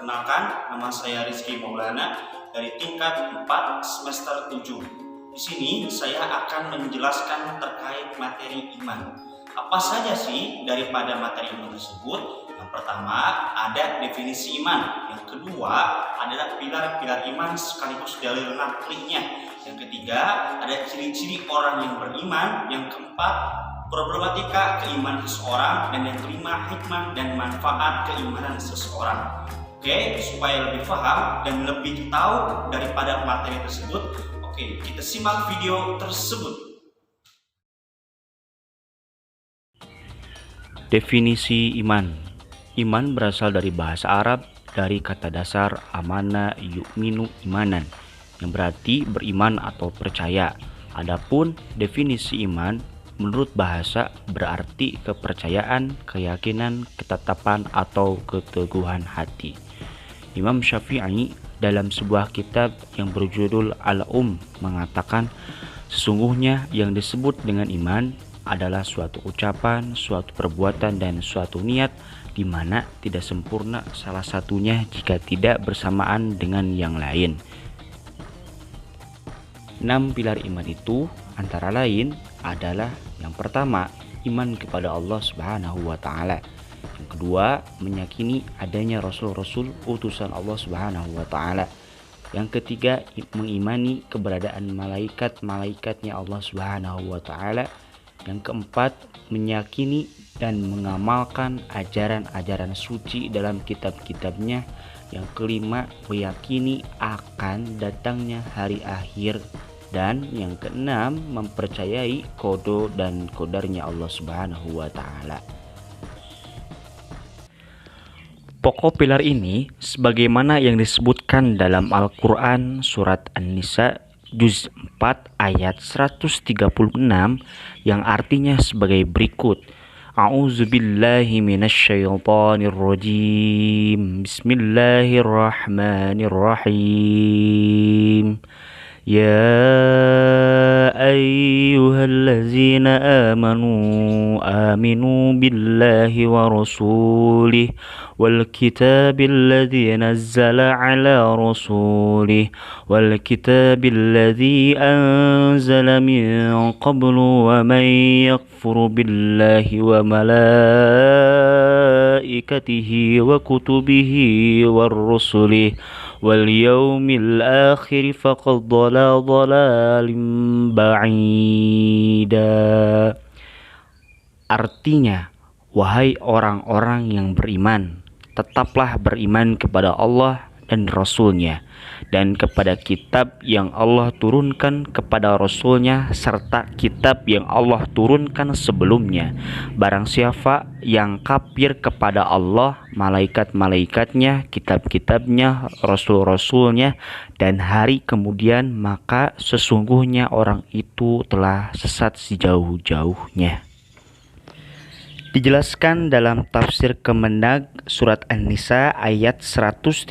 Perkenalkan, nama saya Rizky Maulana dari tingkat 4 semester 7. Di sini saya akan menjelaskan terkait materi iman. Apa saja sih daripada materi iman tersebut? Yang pertama ada definisi iman. Yang kedua adalah pilar-pilar iman sekaligus dalil naklihnya. Yang ketiga ada ciri-ciri orang yang beriman. Yang keempat problematika keimanan seseorang, dan yang kelima hikmah dan manfaat keimanan seseorang. Oke, supaya lebih paham dan lebih tahu daripada materi tersebut, oke, kita simak video tersebut. Definisi iman. Iman berasal dari bahasa Arab dari kata dasar amana yu'minu imanan, yang berarti beriman atau percaya. Adapun definisi iman menurut bahasa berarti kepercayaan, keyakinan, ketetapan atau keteguhan hati. Imam Syafi'i dalam sebuah kitab yang berjudul Al-Um mengatakan, sesungguhnya yang disebut dengan iman adalah suatu ucapan, suatu perbuatan, dan suatu niat di mana tidak sempurna salah satunya jika tidak bersamaan dengan yang lain. 6 pilar iman itu antara lain adalah yang pertama, iman kepada Allah Subhanahu wa Ta'ala. Yang kedua, meyakini adanya rasul-rasul utusan Allah Subhanahu wa Ta'ala. Yang ketiga, mengimani keberadaan malaikat-malaikatnya Allah Subhanahu wa Ta'ala. Yang keempat, meyakini dan mengamalkan ajaran-ajaran suci dalam kitab-kitabnya. Yang kelima, meyakini akan datangnya hari akhir. Dan yang keenam, mempercayai qada dan qadarnya Allah Subhanahu wa Ta'ala. Pokok pilar ini sebagaimana yang disebutkan dalam Al-Quran surat An-Nisa juz 4 ayat 136 yang artinya sebagai berikut. A'udzubillahi minasyaitonirrajim. Bismillahirrahmanirrahim. Ya ayyuhallazina amanu aminu billahi wa rasulih wal kitabil ladzi nazzala ala rasulih wal kitabil ladzi anzala min qablu wa man yakfur billahi wa malaikatihi wa kutubihi war rusulih wal yaumil akhir faqad dhalala dhalalim ba'ida. Artinya, wahai orang-orang yang beriman, tetaplah beriman kepada Allah dan Rasul-Nya, dan kepada kitab yang Allah turunkan kepada Rasul-Nya, serta kitab yang Allah turunkan sebelumnya. Barang siapa yang kafir kepada Allah, malaikat-malaikatnya, kitab-kitabnya, rasul-rasulnya, dan hari kemudian, maka sesungguhnya orang itu telah sesat sejauh-jauhnya. Dijelaskan dalam tafsir Kemenag surat An-Nisa ayat 136,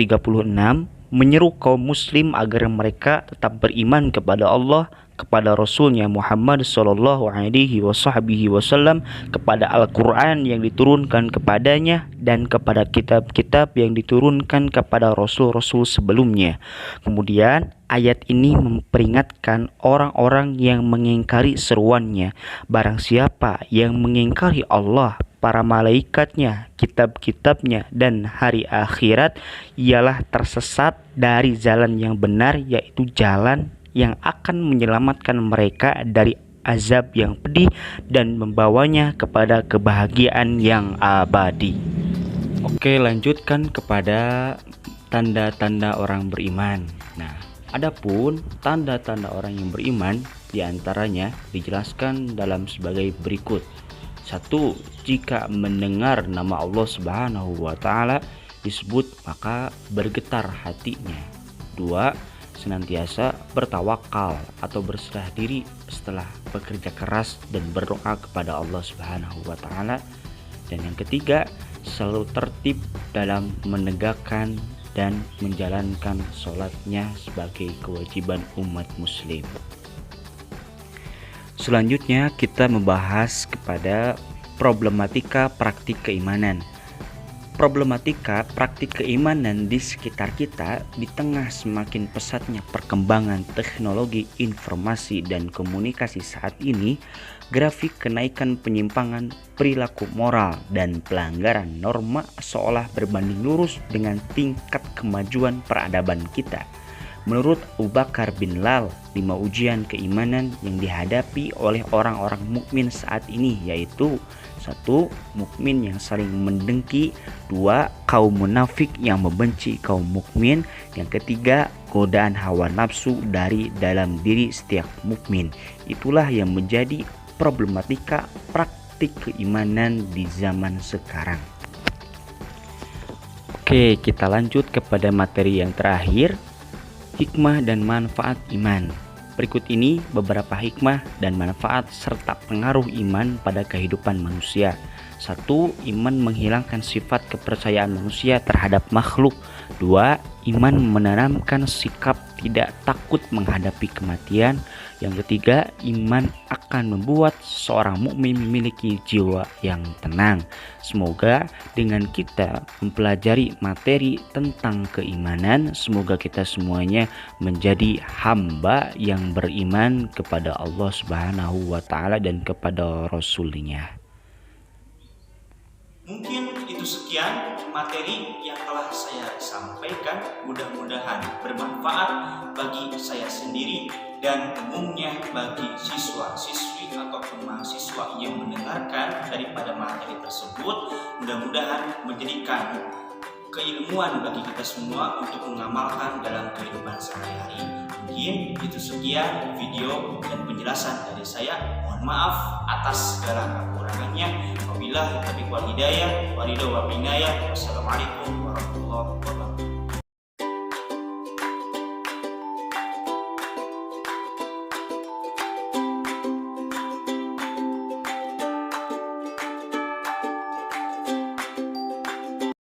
menyeru kaum muslim agar mereka tetap beriman kepada Allah, kepada Rasulnya Muhammad sallallahu alaihi wasallam, kepada Al-Quran yang diturunkan kepadanya, dan kepada kitab-kitab yang diturunkan kepada rasul-rasul sebelumnya. Kemudian ayat ini memperingatkan orang-orang yang mengingkari seruannya. Barang siapa yang mengingkari Allah, para malaikatnya, kitab-kitabnya, dan hari akhirat, ialah tersesat dari jalan yang benar, yaitu jalan yang akan menyelamatkan mereka dari azab yang pedih dan membawanya kepada kebahagiaan yang abadi. Oke, lanjutkan kepada tanda-tanda orang beriman. Nah, adapun tanda-tanda orang yang beriman diantaranya dijelaskan dalam sebagai berikut. 1. Jika mendengar nama Allah Subhanahu wa Ta'ala disebut, maka bergetar hatinya. 2. Senantiasa bertawakal atau berserah diri setelah bekerja keras dan berdoa kepada Allah Subhanahu wa Ta'ala. Dan yang ketiga, selalu tertib dalam menegakkan dan menjalankan sholatnya sebagai kewajiban umat muslim. Selanjutnya kita membahas kepada problematika praktik keimanan. Problematika praktik keimanan di sekitar kita di tengah semakin pesatnya perkembangan teknologi informasi dan komunikasi saat ini, grafik kenaikan penyimpangan perilaku moral dan pelanggaran norma seolah berbanding lurus dengan tingkat kemajuan peradaban kita. Menurut Abu Bakar bin Lal, 5 ujian keimanan yang dihadapi oleh orang-orang mukmin saat ini yaitu 1. Mukmin yang saling mendengki. 2. Kaum munafik yang membenci kaum mukmin. Yang ketiga, godaan hawa nafsu dari dalam diri setiap mukmin. Itulah yang menjadi problematika praktik keimanan di zaman sekarang. Oke, kita lanjut kepada materi yang terakhir, hikmah dan manfaat iman. Berikut ini beberapa hikmah dan manfaat serta pengaruh iman pada kehidupan manusia. 1. Iman menghilangkan sifat kepercayaan manusia terhadap makhluk. 2. Iman menanamkan sikap tidak takut menghadapi kematian. Yang ketiga, iman akan membuat seorang mukmin memiliki jiwa yang tenang. Semoga dengan kita mempelajari materi tentang keimanan, semoga kita semuanya menjadi hamba yang beriman kepada Allah Subhanahu wa Ta'ala dan kepada Rasul-Nya. Mungkin itu sekian materi yang telah saya sampaikan, mudah-mudahan bermanfaat bagi saya sendiri dan umumnya bagi siswa-siswi ataupun mahasiswa yang mendengarkan daripada materi tersebut. Mudah-mudahan menjadikan keilmuan bagi kita semua untuk mengamalkan dalam kehidupan sehari-hari. Mungkin itu sekian video dan penjelasan dari saya. Mohon maaf atas segala kekurangannya. Wabillahi taufiq wal hidayah. Wassalamualaikum warahmatullahi wabarakatuh.